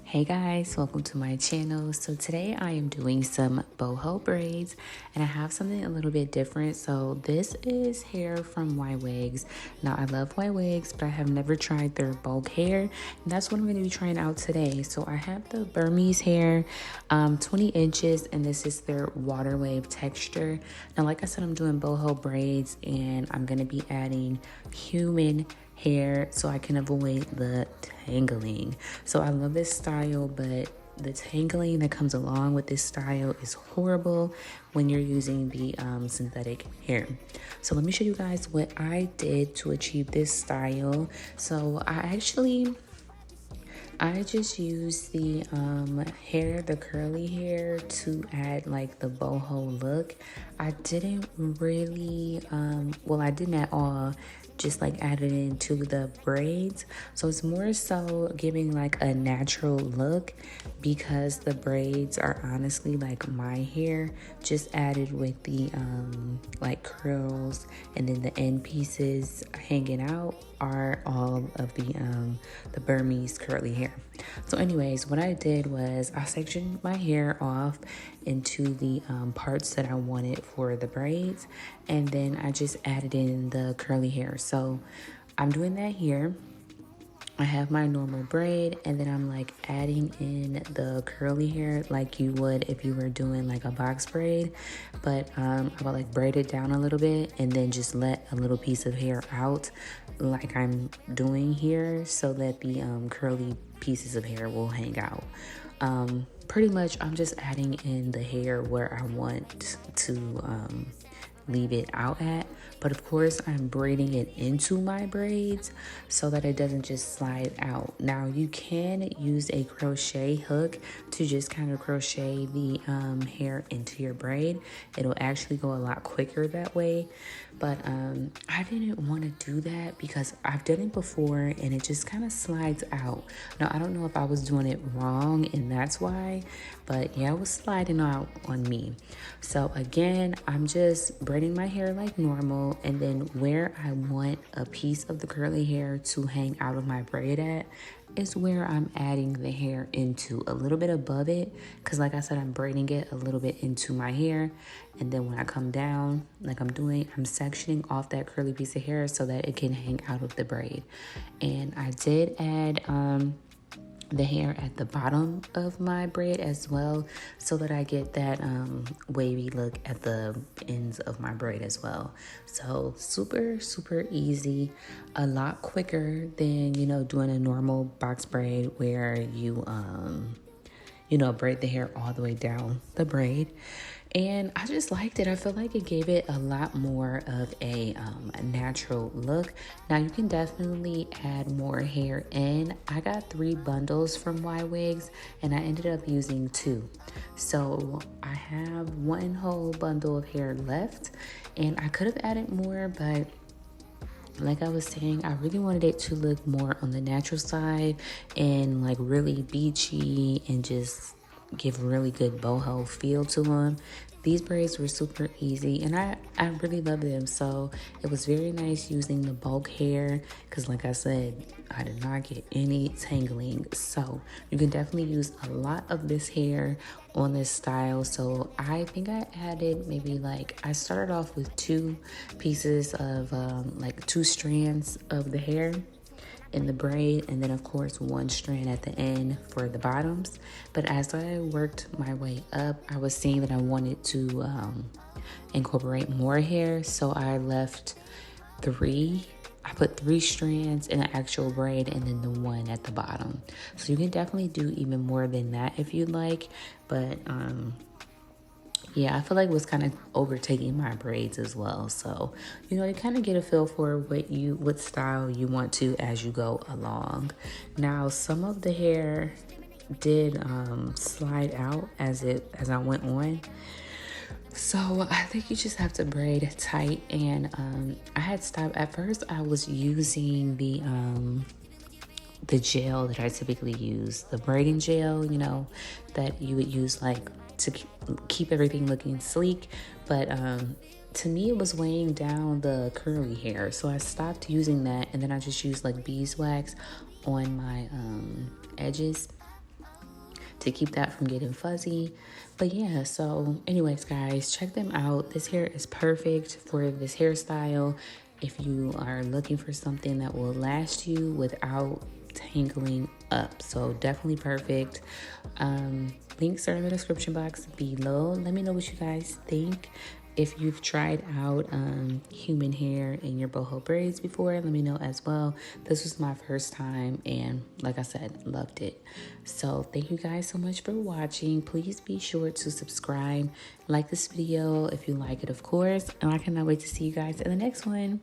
Hey guys, welcome to my channel. So today I am doing some boho braids and I have something a little bit different. So this is hair from Ywigs. Now I love Ywigs, but I have never tried their bulk hair, and that's what I'm going to be trying out today. So I have the Burmese hair, 20 inches, and this is their water wave texture. Now like I said, I'm doing boho braids and I'm going to be adding human hair so I can avoid the tangling. So I love this style, but the tangling that comes along with this style is horrible when you're using the synthetic hair. So let me show you guys what I did to achieve this style. So I just used the hair, the curly hair, to add like the boho look. I didn't really well, I didn't at all, just like added into the braids. So it's more so giving like a natural look, because the braids are honestly like my hair, just added with the like curls, and then the end pieces hanging out are all of the Burmese curly hair. So anyways, what I did was I sectioned my hair off into the parts that I wanted for the braids, and then I just added in the curly hair. So I'm doing that here. I have my normal braid, and then I'm like adding in the curly hair like you would if you were doing like a box braid, but I would like braid it down a little bit and then just let a little piece of hair out like I'm doing here, so that the curly pieces of hair will hang out. Pretty much I'm just adding in the hair where I want to leave it out at, but of course I'm braiding it into my braids so that it doesn't just slide out. Now you can use a crochet hook to just kind of crochet the hair into your braid. It'll actually go a lot quicker that way, but I didn't want to do that because I've done it before and it just kind of slides out. Now I don't know if I was doing it wrong and that's why, but yeah, it was sliding out on me. So again, I'm just braiding my hair like normal, and then where I want a piece of the curly hair to hang out of my braid at is where I'm adding the hair into, a little bit above it, because like I said, I'm braiding it a little bit into my hair, and then when I come down like I'm doing, I'm sectioning off that curly piece of hair so that it can hang out of the braid. And I did add the hair at the bottom of my braid as well, so that I get that wavy look at the ends of my braid as well. So super easy, a lot quicker than, you know, doing a normal box braid where you braid the hair all the way down the braid. And I just liked it. I feel like it gave it a lot more of a natural look. Now you can definitely add more hair in. I got 3 bundles from Ywigs and I ended up using 2. So I have 1 whole bundle of hair left, and I could have added more, but like I was saying, I really wanted it to look more on the natural side and like really beachy and just give really good boho feel to them. These braids were super easy and I really love them. So it was very nice using the bulk hair, because like I said, I did not get any tangling. So you can definitely use a lot of this hair on this style. So I think I added maybe like, I started off with 2 pieces of like 2 strands of the hair in the braid, and then of course 1 strand at the end for the bottoms. But as I worked my way up, I was seeing that I wanted to incorporate more hair, so I left 3. I put 3 strands in an actual braid and then the 1 at the bottom. So you can definitely do even more than that if you'd like, but yeah, I feel like was kind of overtaking my braids as well. So, you know, you kind of get a feel for what style you want to as you go along. Now, some of the hair did slide out as I went on. So I think you just have to braid tight, and I had stopped. At first I was using the gel that I typically use, the braiding gel, you know, that you would use like to keep everything looking sleek, but to me it was weighing down the curly hair, so I stopped using that, and then I just used like beeswax on my edges to keep that from getting fuzzy. But yeah, so anyways guys, check them out. This hair is perfect for this hairstyle if you are looking for something that will last you without tangling up. So definitely perfect. Links are in the description box below. Let me know what you guys think. If you've tried out human hair in your boho braids before, let me know as well. This was my first time, and like I said, loved it. So thank you guys so much for watching. Please be sure to subscribe, like this video if you like it, of course, and I cannot wait to see you guys in the next one.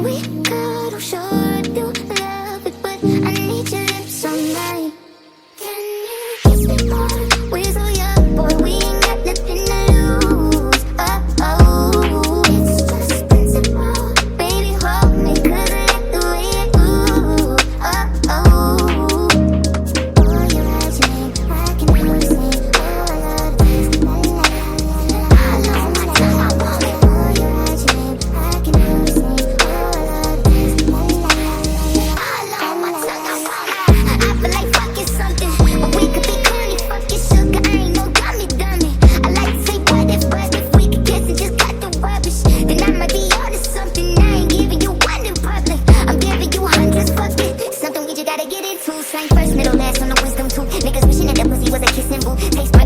We could have showed you love, but I need your lips on gotta get it too. Slang first, middle, last on the wisdom tooth. Niggas wishing that that pussy was a kissing booth. Taste